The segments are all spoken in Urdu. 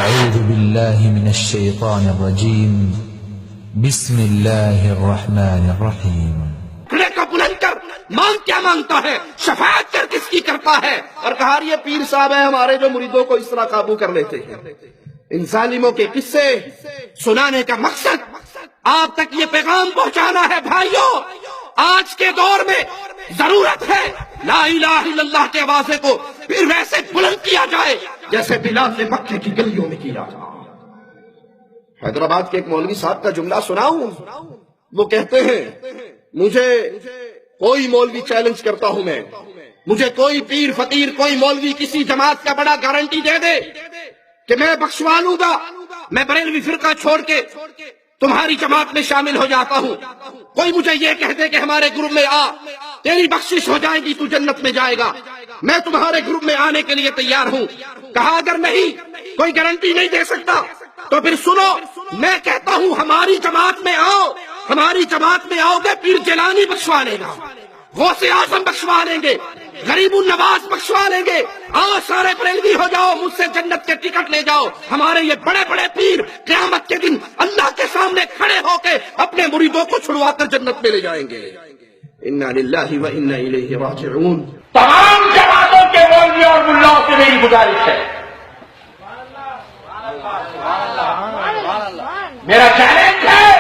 أعوذ بالله من الشيطان الرجيم بسم الله الرحمن الرحيم کھڑے کا بلند کر، مانگ کیا مانگتا ہے، شفاعت کر کس کی کرتا ہے؟ اور کہا یہ پیر صاحب ہیں ہمارے جو مریدوں کو اس طرح قابو کر لیتے ہیں۔ ان ظالموں کے قصے سنانے کا مقصد آپ تک یہ پیغام پہنچانا ہے بھائیوں، آج کے دور میں ضرورت ہے لا الہ الا اللہ کے آوازے کو پھر ویسے بلند کیا جائے جیسے بلال نے مکے کی گلیوں میں کیا تھا۔ حیدرآباد کے ایک مولوی صاحب کا جملہ سناؤں، وہ کہتے ہیں مجھے کوئی مولوی چیلنج کرتا ہوں میں، مجھے کوئی پیر فقیر کوئی مولوی کسی جماعت کا بڑا گارنٹی دے دے کہ میں بخشوا لوں گا، میں بریلوی فرقہ چھوڑ کے تمہاری جماعت میں شامل ہو جاتا ہوں، کوئی مجھے یہ کہہ دے کہ ہمارے گروپ میں آ تیری بخشش ہو جائے گی تو جنت میں جائے گا، میں تمہارے گروپ میں آنے کے لیے تیار ہوں۔ کہا اگر نہیں کوئی گارنٹی نہیں دے سکتا تو پھر سنو، میں کہتا ہوں ہماری جماعت میں آؤ، ہماری جماعت میں آؤ گے پیر جیلانی بخشوا لے گا، غوث اعظم بخشوا لیں گے، غریب النواز بخشوا لیں گے، آؤ سارے بریلوی ہو جاؤ، مجھ سے جنت کے ٹکٹ لے جاؤ۔ ہمارے یہ بڑے بڑے پیر قیامت کے دن اللہ کے سامنے کھڑے ہو کے اپنے مریدوں کو چھڑوا کر جنت میں لے جائیں گے۔ انا للہ و انا الیہ راجعون۔ تمام جماعتوں کے مولویوں اور ملاؤں سے میری گزارش ہے، میرا چیلنج ہے،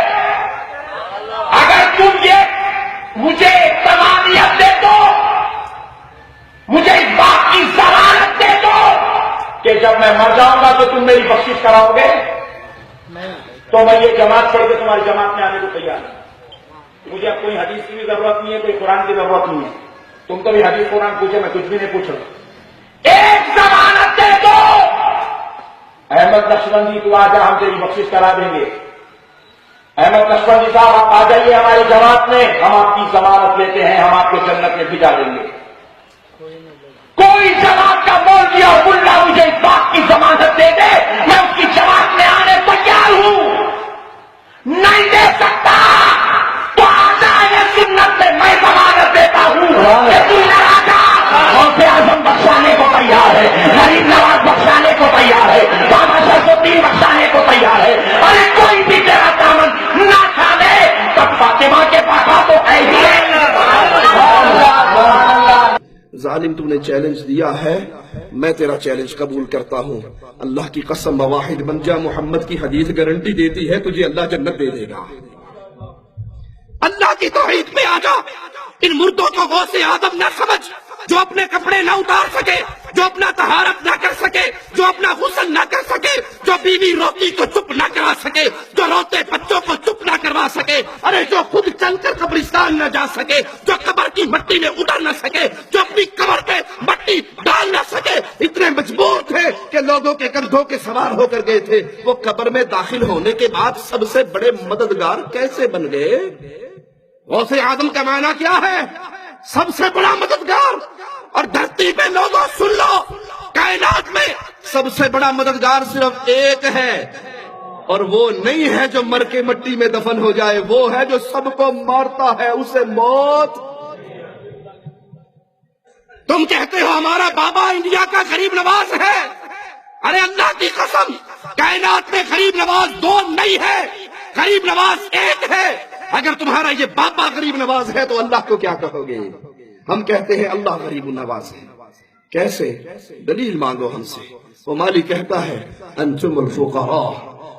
اگر تم یہ مجھے تمامیت دے دو، مجھے اس بات کی ضمانت دے دو کہ جب میں مر جاؤں گا تو تم میری بخشش کراؤ گے، تو میں یہ جماعت چھوڑ کے تمہاری جماعت میں آنے کو تیار ہوں۔ مجھے اب کوئی حدیث کی بھی ضرورت نہیں ہے، کوئی قرآن کی ضرورت نہیں ہے، تم تو بھی حدیث قرآن پوچھے، میں کچھ بھی نہیں پوچھ رہا، ایک ضمانت دے دو، احمد نقشبندی تو آ جا، ہم تیری بخشش کرا دیں گے، احمد نقشبندی صاحب آپ آ جائیے ہماری جماعت میں، ہم آپ کی ضمانت لیتے ہیں، ہم آپ کو جنت میں بھجا دیں گے۔ کوئی جماعت کا مولوی اور ملا مجھے اس بات کی ضمانت دے دے میں اس کی جماعت میں آنے تیار ہوں، نہیں دے سکتا تو آزائے سنت میں میں ضمانت دیتا ہوں کہ تو میرا غوث اعظم بخشانے کو تیار ہے، غریب نواز بخشانے کو تیار ہے، بابا شرف الدین بخشانے کو تیار ہے، ارے کوئی بھی تیرا دامن نہ کھانے تب فاطمہ کے پاپا تو ہے ہی ہے۔ ظالم تو نے چیلنج دیا ہے، میں تیرا چیلنج قبول کرتا ہوں، اللہ کی قسم واحد بن جا، محمد کی حدیث گارنٹی دیتی ہے تجھے اللہ جنت دے دے گا۔ اللہ کی توحید پہ آ جا، ان مردوں کو غوث اعظم نہ سمجھ، جو اپنے کپڑے نہ اتار سکے، جو اپنا طہارت نہ کر سکے، جو اپنا غسل نہ کر سکے، جو بیوی روتی کو چپ نہ کرا سکے، جو روتے بچوں کو چپ نہ کروا سکے، ارے جو خود چل کر قبرستان نہ جا سکے، جو قبر کی مٹی میں اتر نہ سکے، جو اپنی قبر پہ مٹی ڈال نہ سکے، اتنے مجبور تھے کہ لوگوں کے کندھوں کے سوار ہو کر گئے تھے، وہ قبر میں داخل ہونے کے بعد سب سے بڑے مددگار کیسے بن گئے؟ غوث اعظم کا معنی کیا ہے؟ سب سے بڑا مددگار۔ اور دھرتی پہ لوگوں سن لو، کائنات میں سب سے بڑا مددگار صرف ایک ہے، اور وہ نہیں ہے جو مر کے مٹی میں دفن ہو جائے، وہ ہے جو سب کو مارتا ہے، اسے موت۔ تم کہتے ہو ہمارا بابا انڈیا کا غریب نواز ہے، ارے اللہ کی قسم کائنات میں غریب نواز دو نہیں ہے، غریب نواز ایک ہے۔ اگر تمہارا یہ بابا غریب نواز ہے تو اللہ کو کیا کہو گے؟ ہم کہتے ہیں اللہ غریب النواز ہے۔ کیسے؟ دلیل مانگو ہم سے۔ وہ مالی کہتا ہے انتم الفقراء،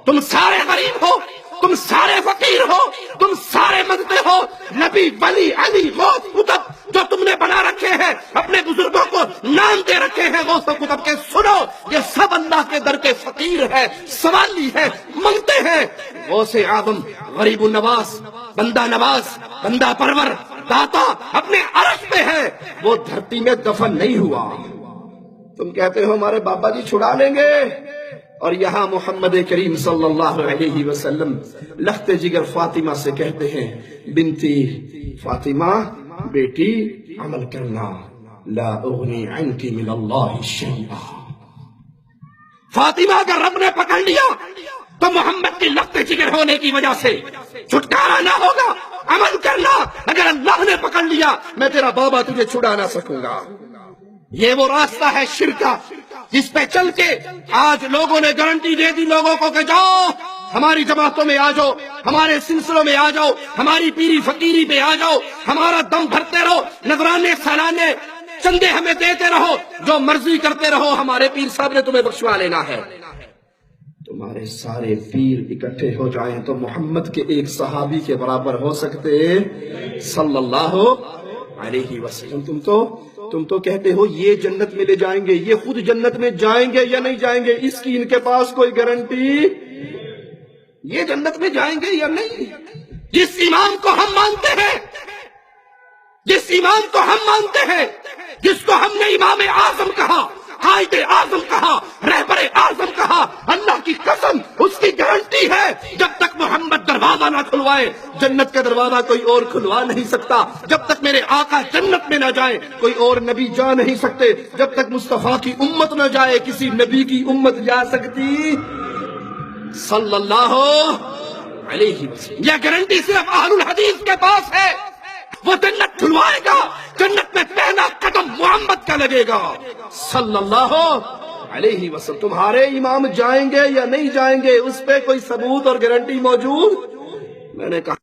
تم سارے غریب ہو، تم سارے فقیر ہو، تم سارے مانگتے ہو، نبی ولی علی غوث قطب جو تم نے بنا رکھے ہیں، اپنے بزرگوں کو نام دے رکھے ہیں غوث و قطب کے، سنو یہ سب اللہ کے در کے فقیر ہے، سوالی ہے، منگتے ہیں۔ غوث اعظم غریب النواز، بندہ نواز، بندہ پرور، داتا اپنے عرش پہ ہے، وہ دھرتی میں دفن نہیں ہوا۔ تم کہتے ہو ہمارے بابا جی چھڑا لیں گے، اور یہاں محمد کریم صلی اللہ علیہ وسلم لخت جگر فاطمہ سے کہتے ہیں بنتی فاطمہ، بیٹی عمل کرنا، لا اغنی عنکی من اللہ شیئا۔ فاطمہ اگر رب نے پکڑ لیا تو محمد کی لخت جگر ہونے کی وجہ سے چھٹکارا نہ ہوگا، عمل کرنا، اگر اللہ نے پکڑ لیا میں تیرا بابا تجھے چھڑا نہ سکوں گا۔ یہ وہ راستہ ہے شرک کا جس پہ چل کے آج لوگوں نے گارنٹی دے دی لوگوں کو کہ جاؤ ہماری جماعتوں میں آ جاؤ، ہمارے سلسلوں میں آ جاؤ، ہماری پیری فقیری پہ آ جاؤ، ہمارا دم بھرتے رہو، نذرانے سالانے چندے ہمیں دیتے رہو، جو مرضی کرتے رہو، ہمارے پیر صاحب نے تمہیں بخشوا لینا ہے۔ تمہارے سارے پیر اکٹھے ہو جائیں تو محمد کے ایک صحابی کے برابر ہو سکتے صلی اللہ علیہ وسلم۔ تم تو کہتے ہو یہ جنت میں لے جائیں گے، یہ خود جنت میں جائیں گے یا نہیں جائیں گے اس کی ان کے پاس کوئی گارنٹی، یہ جنت میں جائیں گے یا نہیں۔ جس امام کو ہم مانتے ہیں، جس امام کو ہم مانتے ہیں، جس کو ہم نے امام اعظم کہا، قائد اعظم کہا، رہبر اعظم کہا، اللہ کی قسم اس کی گارنٹی ہے جب تک محمد دروازہ نہ کھلوائے جنت کا دروازہ کوئی اور کھلوا نہیں سکتا، جب تک میرے آقا جنت میں نہ جائیں کوئی اور نبی جا نہیں سکتے، جب تک مصطفیٰ کی امت نہ جائے کسی نبی کی امت جا سکتی صلی اللہ علیہ وسلم۔ یہ گارنٹی صرف اہل الحدیث کے پاس ہے، وہ جنت کھلوائے گا، جنت میں پہلا قدم محمد کا لگے گا صلی اللہ علیہ وسلم۔ تمہارے امام جائیں گے یا نہیں جائیں گے اس پہ کوئی ثبوت اور گارنٹی موجود؟ میں نے کہا